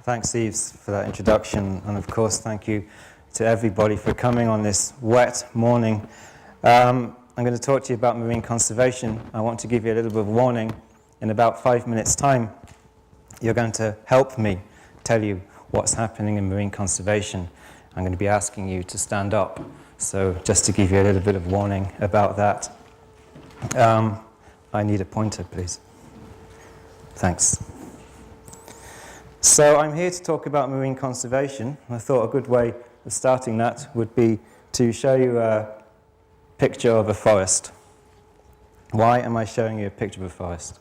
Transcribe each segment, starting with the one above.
Thanks, Yves, for that introduction, and of course, thank you to everybody for coming on this wet morning. I'm going to talk to you about marine conservation. I want to give you a little bit of warning. In about 5 minutes' time, you're going to help me tell you what's happening in marine conservation. I'm going to be asking you to stand up, so just to give you a little bit of warning about that. I need a pointer, please. Thanks. So I'm here to talk about marine conservation. I thought a good way of starting that would be to show you a picture of a forest. Why am I showing you a picture of a forest?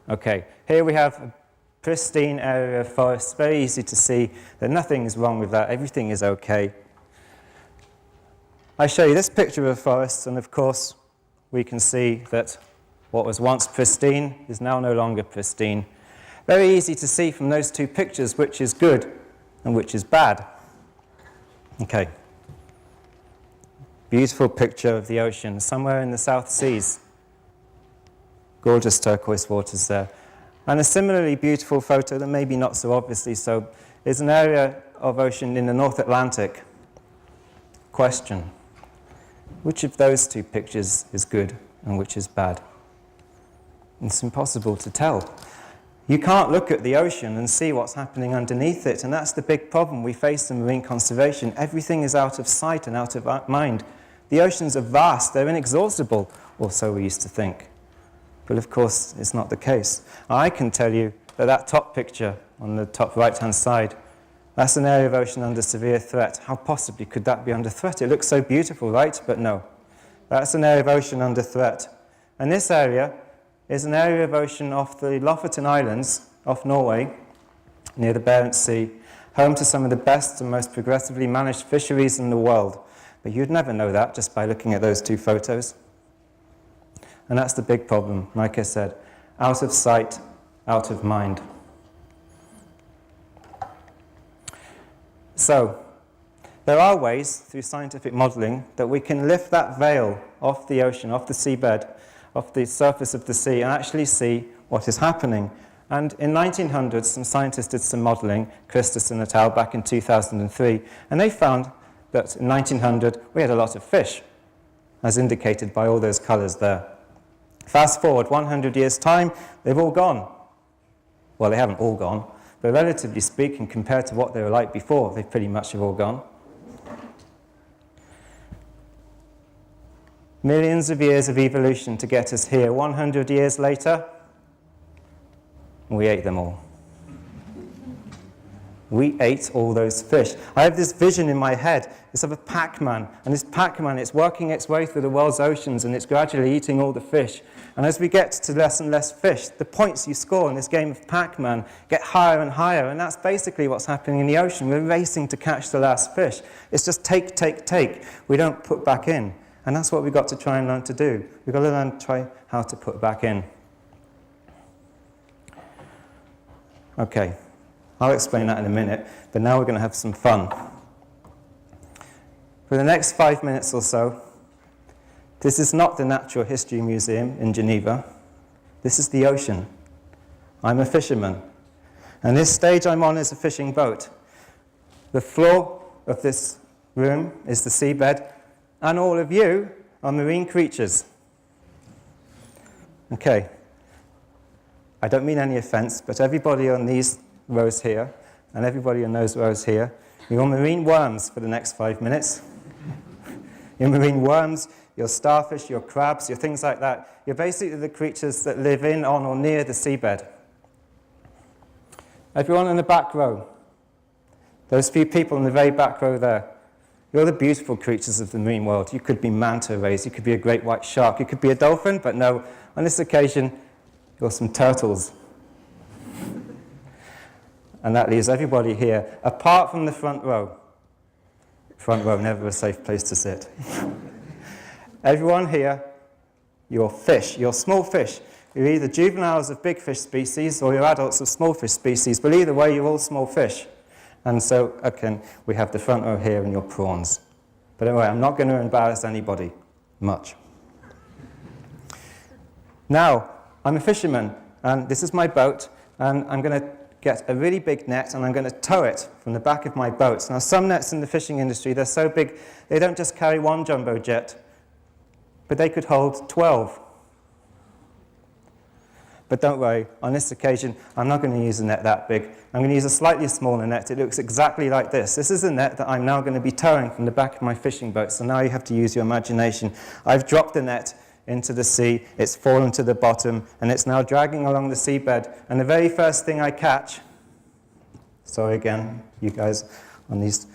Okay, here we have a pristine area of forest. Very easy to see that nothing is wrong with that. Everything is okay. I show you this picture of a forest, and of course we can see that what was once pristine is now no longer pristine. Very easy to see from those two pictures which is good and which is bad. Okay. Beautiful picture of the ocean, somewhere in the South Seas. Gorgeous turquoise waters there. And a similarly beautiful photo, that maybe not so obviously so, is an area of ocean in the North Atlantic. Question: which of those two pictures is good and which is bad? It's impossible to tell. You can't look at the ocean and see what's happening underneath it, and that's the big problem we face in marine conservation. Everything is out of sight and out of mind. The oceans are vast, they're inexhaustible, or so we used to think. But of course, it's not the case. I can tell you that that top picture on the top right-hand side, that's an area of ocean under severe threat. How possibly could that be under threat? It looks so beautiful, right? But no. That's an area of ocean under threat. And this area is an area of ocean off the Lofoten Islands, off Norway, near the Barents Sea, home to some of the best and most progressively managed fisheries in the world. But you'd never know that just by looking at those two photos. And that's the big problem, like I said, out of sight, out of mind. So, there are ways through scientific modeling that we can lift that veil off the ocean, off the seabed, off the surface of the sea, and actually see what is happening. And in 1900, some scientists did some modeling, Christensen et al., back in 2003, and they found that in 1900 we had a lot of fish, as indicated by all those colors there. Fast forward 100 years' time, they've all gone. Well, they haven't all gone, but relatively speaking, compared to what they were like before, they pretty much have all gone. Millions of years of evolution to get us here. 100 years later, we ate them all. We ate all those fish. I have this vision in my head. It's of a Pacman, and this Pacman, it's working its way through the world's oceans, and it's gradually eating all the fish. And as we get to less and less fish, the points you score in this game of Pacman get higher and higher, and that's basically what's happening in the ocean. We're racing to catch the last fish. It's just take, take, take. We don't put back in. And that's what we've got to try and learn to do. We've got to learn to try how to put back in. Okay, I'll explain that in a minute, but now we're going to have some fun. For the next 5 minutes or so, this is not the Natural History Museum in Geneva. This is the ocean. I'm a fisherman. And this stage I'm on is a fishing boat. The floor of this room is the seabed, and all of you are marine creatures. Okay. I don't mean any offense, but everybody on these rows here, and everybody on those rows here, you're marine worms for the next 5 minutes. You're marine worms, you're starfish, you're crabs, you're things like that. You're basically the creatures that live in, on, or near the seabed. Everyone in the back row, those few people in the very back row there, you're the beautiful creatures of the marine world. You could be manta rays, you could be a great white shark, you could be a dolphin, but no, on this occasion, you're some turtles. And that leaves everybody here, apart from the front row. Front row, never a safe place to sit. Everyone here, you're fish, you're small fish. You're either juveniles of big fish species or you're adults of small fish species, but either way, you're all small fish. And so, again, we have the front row here and your prawns. But anyway, I'm not going to embarrass anybody much. Now, I'm a fisherman, and this is my boat, and I'm going to get a really big net and I'm going to tow it from the back of my boat. Now, some nets in the fishing industry, they're so big, they don't just carry one jumbo jet, but they could hold 12. But don't worry, on this occasion, I'm not going to use a net that big. I'm going to use a slightly smaller net. It looks exactly like this. This is a net that I'm now going to be towing from the back of my fishing boat. So now you have to use your imagination. I've dropped the net into the sea, it's fallen to the bottom, and it's now dragging along the seabed. And the very first thing I catch, sorry again, you guys on these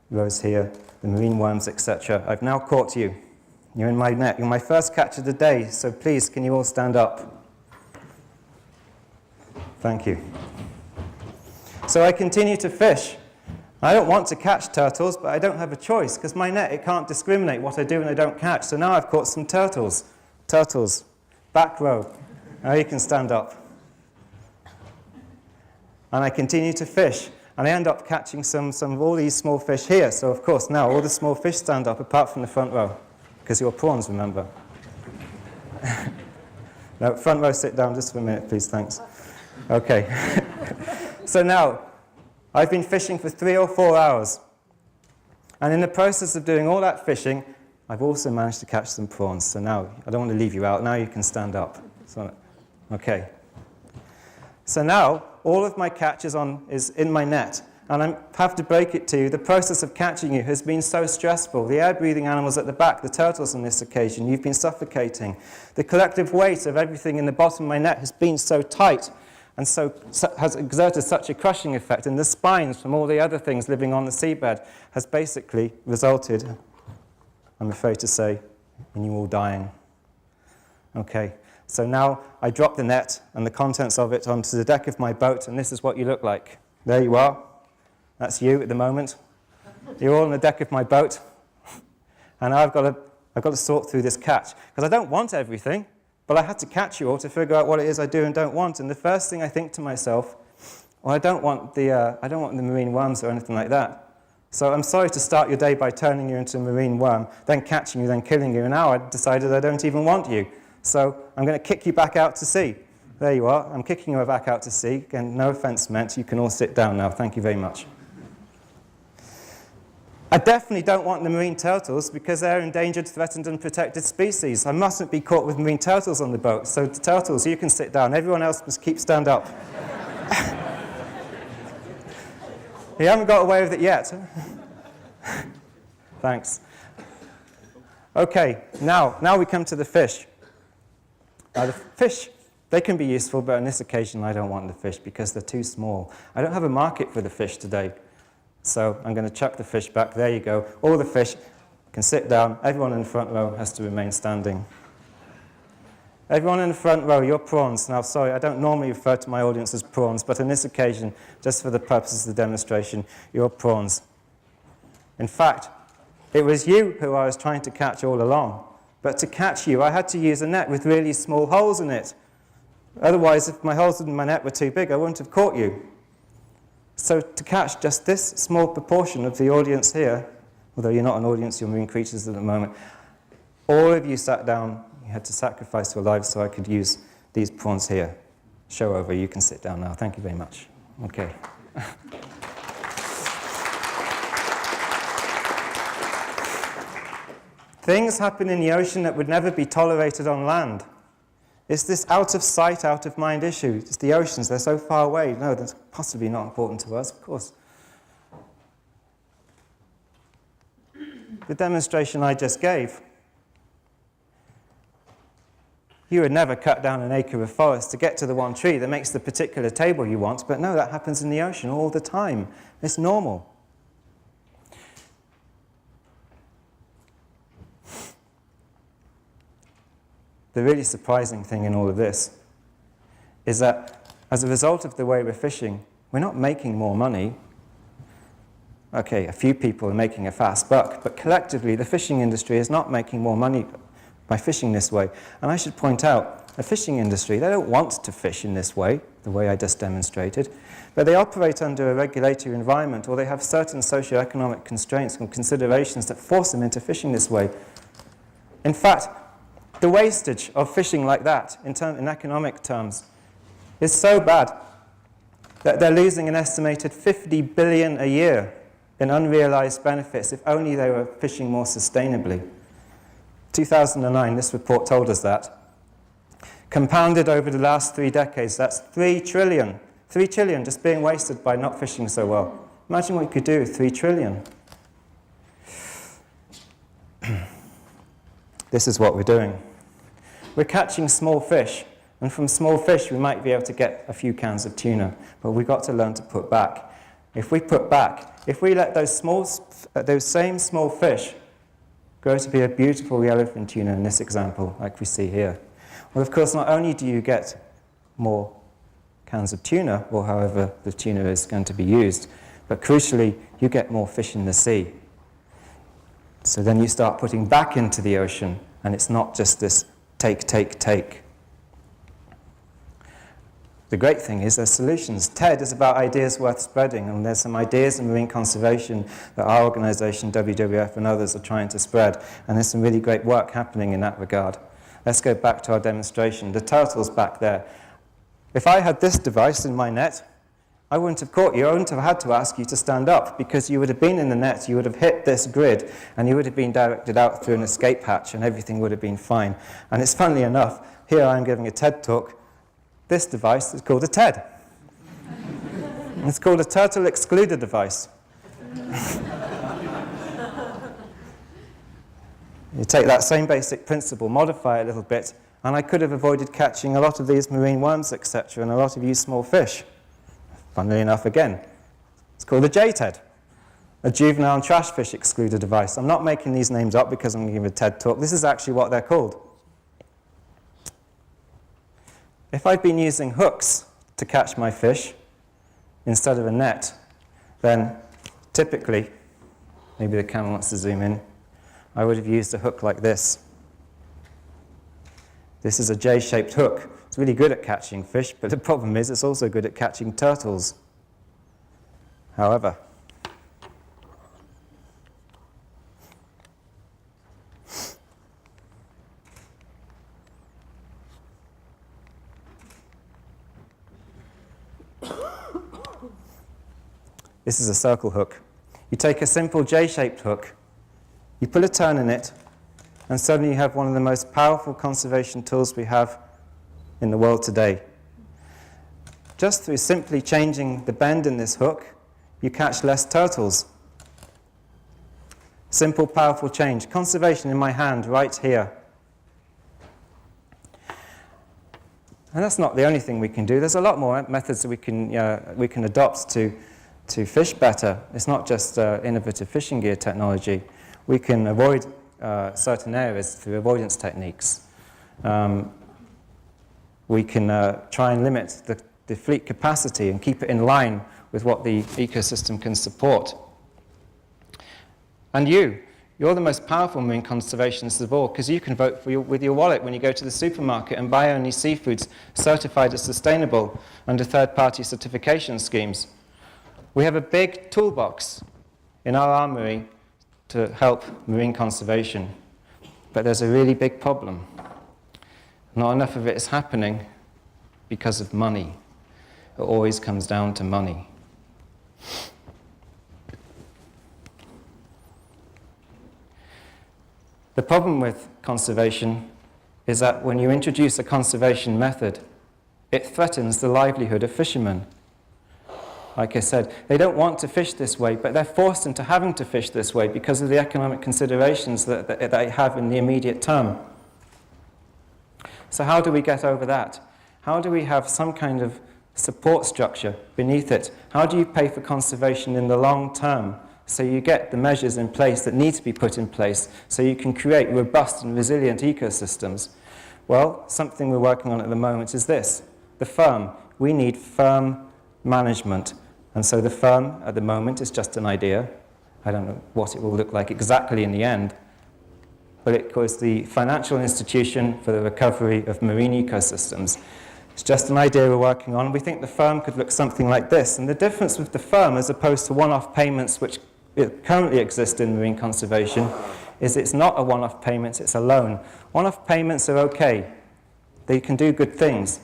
rows here, the marine worms, etc. I've now caught you. You're in my net. You're my first catch of the day, so please, can you all stand up? Thank you. So I continue to fish. I don't want to catch turtles, but I don't have a choice, because my net, it can't discriminate what I do and I don't catch. So now I've caught some turtles. Turtles. Back row. Now you can stand up. And I continue to fish. And I end up catching some of all these small fish here. So of course now all the small fish stand up apart from the front row. Because you're prawns, remember. No, front row, sit down just for a minute, please, thanks. Okay. So now, I've been fishing for 3 or 4 hours. And in the process of doing all that fishing, I've also managed to catch some prawns. So now, I don't want to leave you out. Now you can stand up. Okay. So now, all of my catch is in my net. And I have to break it to you, the process of catching you has been so stressful. The air-breathing animals at the back, the turtles on this occasion, you've been suffocating. The collective weight of everything in the bottom of my net has been so tight and so has exerted such a crushing effect. And the spines from all the other things living on the seabed has basically resulted, I'm afraid to say, in you all dying. Okay, so now I drop the net and the contents of it onto the deck of my boat, and this is what you look like. There you are. That's you at the moment. You're all on the deck of my boat. And I've got to sort through this catch. Because I don't want everything, but I had to catch you all to figure out what it is I do and don't want. And the first thing I think to myself, well, I don't want the marine worms or anything like that. So I'm sorry to start your day by turning you into a marine worm, then catching you, then killing you. And now I've decided I don't even want you. So I'm going to kick you back out to sea. There you are. I'm kicking you back out to sea. Again, no offense meant. You can all sit down now. Thank you very much. I definitely don't want the marine turtles because they're endangered, threatened, and protected species. I mustn't be caught with marine turtles on the boat. So the turtles, you can sit down. Everyone else must stand up. You haven't got away with it yet. Thanks. Okay, now we come to the fish. Now the fish, they can be useful, but on this occasion I don't want the fish because they're too small. I don't have a market for the fish today. So I'm going to chuck the fish back. There you go. All the fish can sit down. Everyone in the front row has to remain standing. Everyone in the front row, you're prawns. Now, sorry, I don't normally refer to my audience as prawns, but on this occasion, just for the purposes of the demonstration, you're prawns. In fact, it was you who I was trying to catch all along. But to catch you, I had to use a net with really small holes in it. Otherwise, if my holes in my net were too big, I wouldn't have caught you. So to catch just this small proportion of the audience here, although you're not an audience, you're marine creatures at the moment, all of you sat down, you had to sacrifice your lives so I could use these prawns here. Show over, you can sit down now. Thank you very much. Okay. Things happen in the ocean that would never be tolerated on land. It's this out of sight, out of mind issue. It's the oceans, they're so far away. No, that's possibly not important to us, of course. The demonstration I just gave, you would never cut down an acre of forest to get to the one tree that makes the particular table you want, but no, that happens in the ocean all the time. It's normal. The really surprising thing in all of this is that as a result of the way we're fishing, we're not making more money. Okay, a few people are making a fast buck, but collectively the fishing industry is not making more money by fishing this way. And I should point out, the fishing industry, they don't want to fish in this way, the way I just demonstrated, but they operate under a regulatory environment, or they have certain socioeconomic constraints and considerations that force them into fishing this way. In fact, the wastage of fishing like that, in economic terms, is so bad that they're losing an estimated 50 billion a year in unrealized benefits if only they were fishing more sustainably. 2009, this report told us that. Compounded over the last 3 decades, that's 3 trillion. 3 trillion just being wasted by not fishing so well. Imagine what you could do with 3 trillion. This is what we're doing. We're catching small fish, and from small fish we might be able to get a few cans of tuna, but we've got to learn to put back. If we put back, if we let those same small fish grow to be a beautiful yellowfin tuna in this example, like we see here, well, of course, not only do you get more cans of tuna, or however the tuna is going to be used, but crucially, you get more fish in the sea. So then you start putting back into the ocean, and it's not just this take, take, take. The great thing is there's solutions. TED is about ideas worth spreading, and there's some ideas in marine conservation that our organization, WWF, and others are trying to spread, and there's some really great work happening in that regard. Let's go back to our demonstration. The turtle's back there. If I had this device in my net, I wouldn't have caught you. I wouldn't have had to ask you to stand up, because you would have been in the net, you would have hit this grid, and you would have been directed out through an escape hatch, and everything would have been fine. And it's funnily enough, here I am giving a TED talk. This device is called a TED. It's called a turtle excluder device. You take that same basic principle, modify it a little bit, and I could have avoided catching a lot of these marine worms, etc., and a lot of you small fish. Funnily enough, again, it's called a JTED, a juvenile trash fish excluder device. I'm not making these names up because I'm going to give a TED talk. This is actually what they're called. If I'd been using hooks to catch my fish instead of a net, then typically, maybe the camera wants to zoom in, I would have used a hook like this. This is a J-shaped hook. It's really good at catching fish, but the problem is it's also good at catching turtles. However, this is a circle hook. You take a simple J-shaped hook, you put a turn in it, and suddenly you have one of the most powerful conservation tools we have in the world today. Just through simply changing the bend in this hook, you catch less turtles. Simple, powerful change. Conservation in my hand right here. And that's not the only thing we can do. There's a lot more methods that we can adopt to fish better. It's not just innovative fishing gear technology. We can avoid certain areas through avoidance techniques. We can try and limit the fleet capacity and keep it in line with what the ecosystem can support. And you're the most powerful marine conservationists of all, because you can vote with your wallet when you go to the supermarket and buy only seafoods certified as sustainable under third-party certification schemes. We have a big toolbox in our armory to help marine conservation, but there's a really big problem. Not enough of it is happening because of money. It always comes down to money. The problem with conservation is that when you introduce a conservation method, it threatens the livelihood of fishermen. Like I said, they don't want to fish this way, but they're forced into having to fish this way because of the economic considerations that they have in the immediate term. So how do we get over that? How do we have some kind of support structure beneath it? How do you pay for conservation in the long term so you get the measures in place that need to be put in place so you can create robust and resilient ecosystems? Well, something we're working on at the moment is this, the firm. We need firm management. And so the firm at the moment is just an idea. I don't know what it will look like exactly in the end, but it was the Financial Institution for the Recovery of Marine Ecosystems. It's just an idea we're working on. We think the firm could look something like this. And the difference with the firm, as opposed to one-off payments which currently exist in marine conservation, is it's not a one-off payment, it's a loan. One-off payments are okay. They can do good things.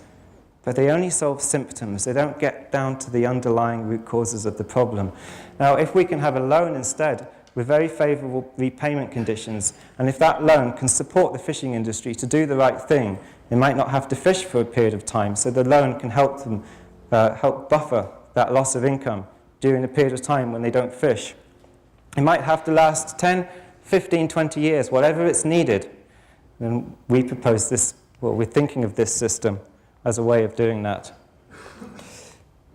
but they only solve symptoms. They don't get down to the underlying root causes of the problem. Now, if we can have a loan instead with very favourable repayment conditions, and if that loan can support the fishing industry to do the right thing, they might not have to fish for a period of time, so the loan can help them help buffer that loss of income during a period of time when they don't fish. It might have to last 10, 15, 20 years, whatever it's needed. And we propose this, well, we're thinking of this system as a way of doing that.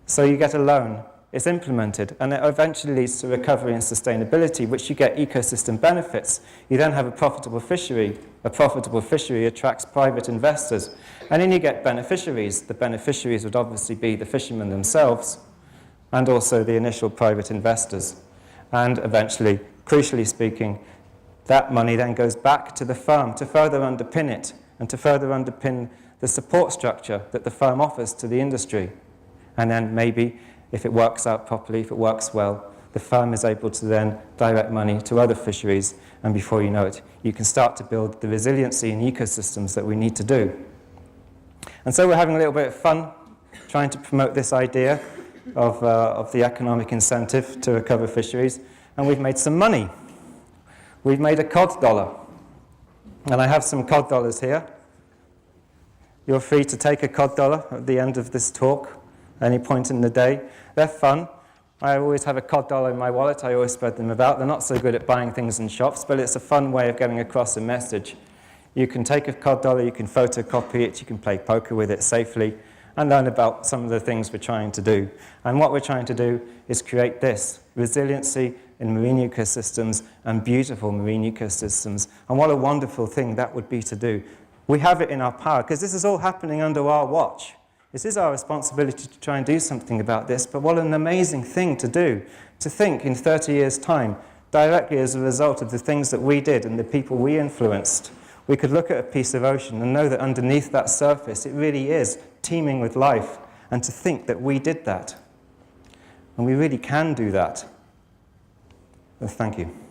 So you get a loan, it's implemented, and it eventually leads to recovery and sustainability, which you get ecosystem benefits. You then have a profitable fishery. A profitable fishery attracts private investors, and then you get beneficiaries. The beneficiaries would obviously be the fishermen themselves, and also the initial private investors. And eventually, crucially speaking, that money then goes back to the firm to further underpin it, and to further underpin the support structure that the firm offers to the industry. And then maybe, if it works out properly, if it works well, the firm is able to then direct money to other fisheries, and before you know it, you can start to build the resiliency in ecosystems that we need to do. And so we're having a little bit of fun trying to promote this idea of the economic incentive to recover fisheries, and we've made some money. We've made a cod dollar, and I have some cod dollars here. You're free to take a cod dollar at the end of this talk, any point in the day. They're fun. I always have a cod dollar in my wallet. I always spread them about. They're not so good at buying things in shops, but it's a fun way of getting across a message. You can take a cod dollar, you can photocopy it, you can play poker with it safely, and learn about some of the things we're trying to do. And what we're trying to do is create this resiliency in marine ecosystems and beautiful marine ecosystems. And what a wonderful thing that would be to do. We have it in our power, because this is all happening under our watch. This is our responsibility to try and do something about this, but what an amazing thing to do, to think in 30 years' time, directly as a result of the things that we did and the people we influenced. We could look at a piece of ocean and know that underneath that surface it really is teeming with life, and to think that we did that. And we really can do that. Well, thank you.